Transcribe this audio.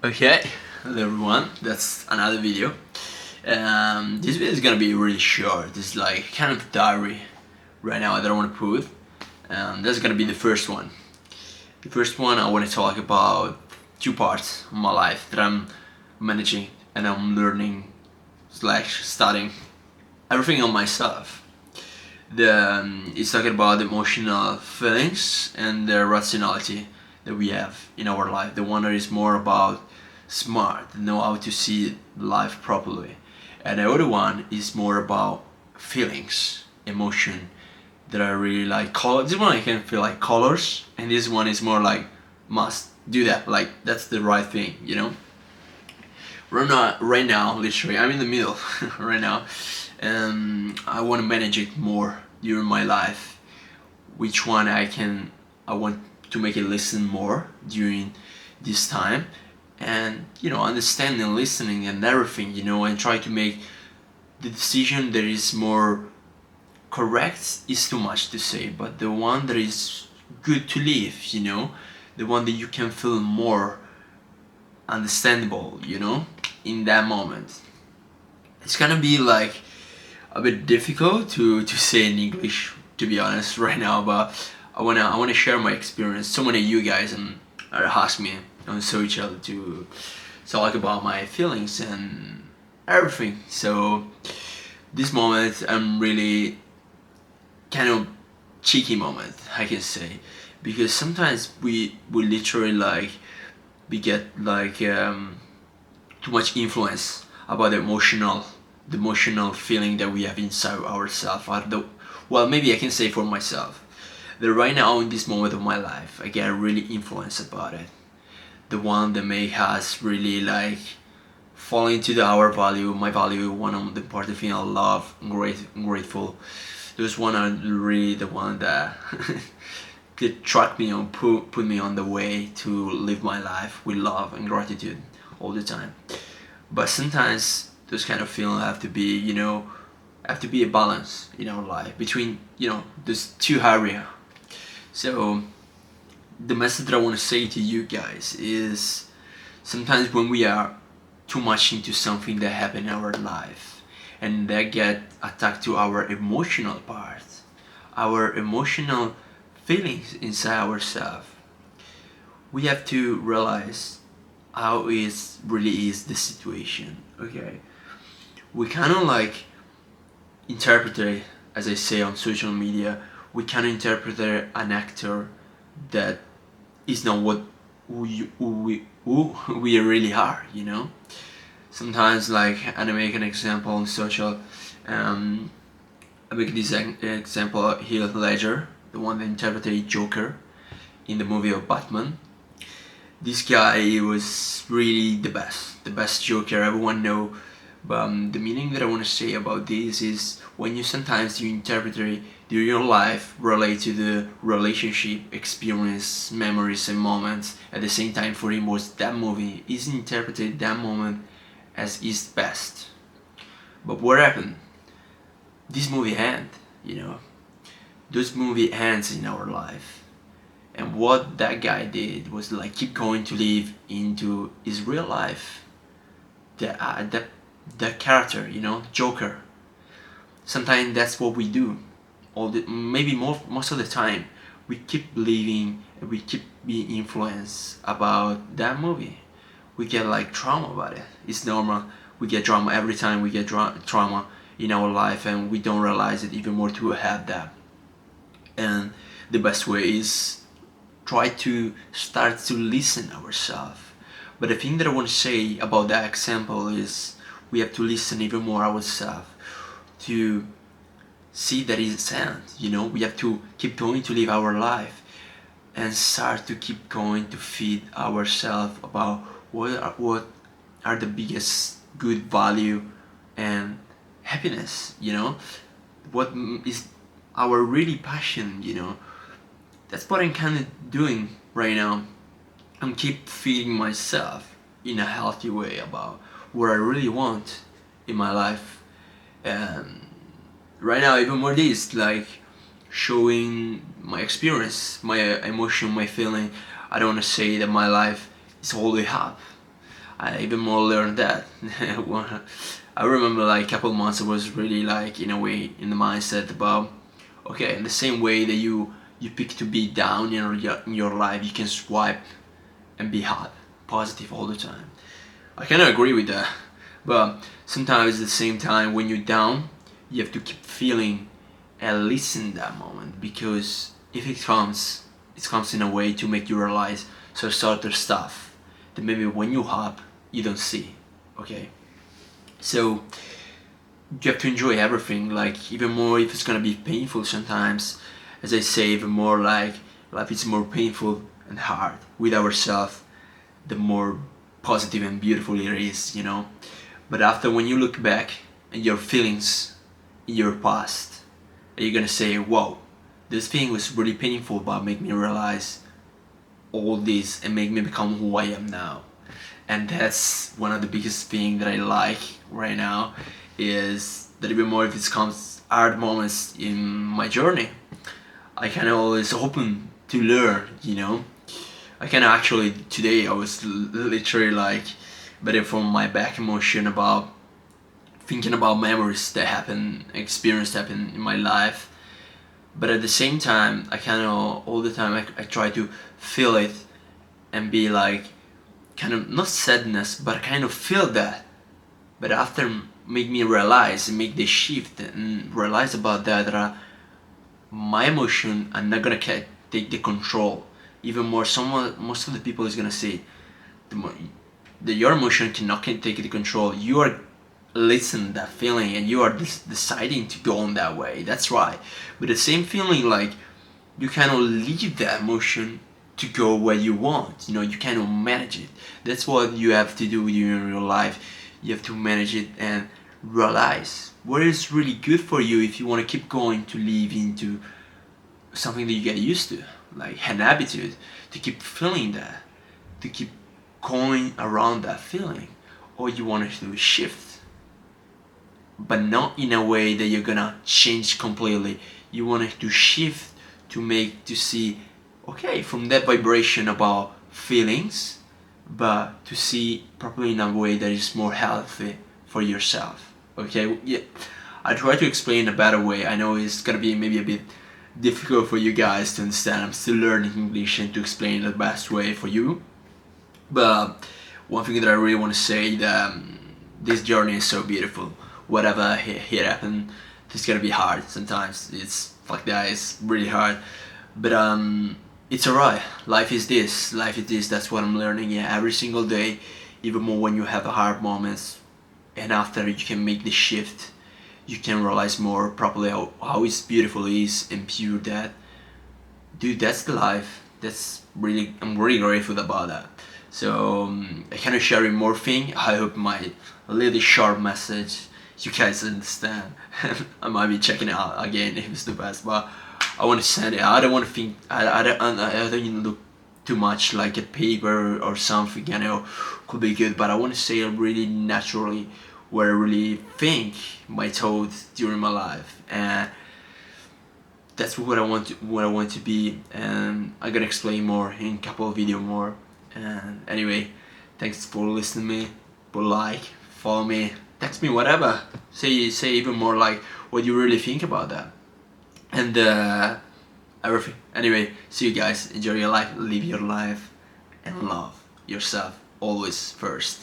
Okay, hello everyone, that's another video. This video is gonna be really short. This is like kind of diary right now. I don't want to put. That's gonna be the first one. The first one I want to talk about two parts of my life that I'm managing and I'm learning slash studying everything on myself. It's talking about the emotional feelings and the rationality that we have in our life. The one that is more about smart, know how to see life properly, and the other one is more about feelings, emotion that I really like. Color. This one I can feel like colors, and this one is more like must do that. Like that's the right thing, you know. Right now, literally, I'm in the middle right now, and I want to manage it more during my life. Which one I want to make it listen more during this time, and understanding, listening, and everything, and try to make the decision that is more correct is too much to say, but the one that is good to live, the one that you can feel more understandable, in that moment. It's gonna be like a bit difficult to say in English, to be honest, right now, but I wanna share my experience. So many of you guys ask me on social to talk about my feelings and everything. So this moment I'm really kind of cheeky moment, I can say, because sometimes we literally like we get like too much influence about the emotional feeling that we have inside ourselves. Well, maybe I can say for myself that right now in this moment of my life I get really influenced about it. The one that make us really like fall into our value, my value, one of the important thing I love, grateful. Those one are really the one that that track me on, put me on the way to live my life with love and gratitude all the time. But sometimes those kind of feelings have to be, have to be a balance in our life between, those two areas. So the message that I want to say to you guys is sometimes when we are too much into something that happened in our life and that get attacked to our emotional part, our emotional feelings inside ourselves, we have to realize how is really is the situation. Okay, we kind of like interpret it, as I say on social media, we can interpret an actor that is not what who we really are, sometimes like, and I make an example on social, I make this example Heath Ledger, the one that interpreted Joker in the movie of Batman. This guy was really the best Joker everyone know. But the meaning that I want to say about this is when you sometimes you interpret your life relate to the relationship, experience, memories, and moments. At the same time, for him was that movie is interpreted that moment as his best. But what happened? This movie end, Those movie ends in our life. And what that guy did was like keep going to live into his real life. That character, Joker. Sometimes that's what we do. Maybe most of the time, we keep living and we keep being influenced about that movie. We get like trauma about it. It's normal. We get trauma every time we get trauma in our life, and we don't realize it even more to have that. And the best way is try to start to listen ourselves. But the thing that I want to say about that example is we have to listen even more ourselves to see that it's end. We have to keep going to live our life and start to keep going to feed ourselves about what are the biggest good value and happiness. What is our really passion. That's what I'm kind of doing right now. I'm keep feeding myself in a healthy way about what I really want in my life. And right now, even more this, like showing my experience, my emotion, my feeling. I don't want to say that my life is all we have. I even more learned that. I remember like a couple months I was really like in a way in the mindset about, okay, in the same way that you pick to be down in your life, you can swipe and be hot, positive all the time. I kind of agree with that, but sometimes at the same time when you're down, you have to keep feeling and listen that moment, because if it comes in a way to make you realize some sort of stuff that maybe when you hop you don't see. Okay, so you have to enjoy everything, like even more if it's gonna be painful sometimes. As I say, even more like life is more painful and hard with ourselves, the more positive and beautiful it is, you know. But after, when you look back at your feelings in your past, you're gonna say, whoa, this thing was really painful, but made me realize all this and make me become who I am now. And that's one of the biggest thing that I like right now, is that even more if it comes hard moments in my journey, I kind of always open to learn, you know. I can actually today I was literally like better from my back emotion about thinking about memories that happened, experience happened in my life. But at the same time, I kind of all the time I try to feel it and be like kind of not sadness, but kind of feel that. But after make me realize and make the shift and realize about that my emotion are not gonna take the control. Even more, someone most of the people is gonna say the your emotion can take the control. You are listening that feeling and you are deciding to go on that way. That's right. But the same feeling, like you cannot leave that emotion to go where you want. You know, you cannot manage it. That's what you have to do in your life. You have to manage it and realize what is really good for you if you want to keep going to live into something that you get used to, like an habitude, to keep feeling that, to keep going around that feeling, or you want to shift, but not in a way that you're gonna change completely. You want it to shift to make to see, okay, from that vibration about feelings, but to see properly in a way that is more healthy for yourself. Okay, yeah. I try to explain in a better way. I know it's gonna be maybe a bit difficult for you guys to understand. I'm still learning English and to explain the best way for you. But one thing that I really want to say, that this journey is so beautiful. Whatever here happen, it's gonna be hard sometimes. It's like that. It's really hard, but it's alright. Life is this. Life is this. That's what I'm learning. Yeah, every single day, even more when you have hard moments, and after you can make the shift, you can realize more properly how it's beautiful it is and pure that. Dude, that's the life. That's really, I'm really grateful about that. So I kind of sharing more thing. I hope my little short message you guys understand. I might be checking it out again if it's the best, but I want to send it. I don't want to think. I don't even look too much like a paper or something. You know, could be good, but I want to say it really naturally, where I really think my thoughts during my life, and that's what I want to be. And I'm gonna explain more in a couple of video more. And anyway, thanks for listening to me. Put like, follow me, text me, whatever. Say even more like what you really think about that, and everything. Anyway, see you guys. Enjoy your life, live your life, and love yourself always first.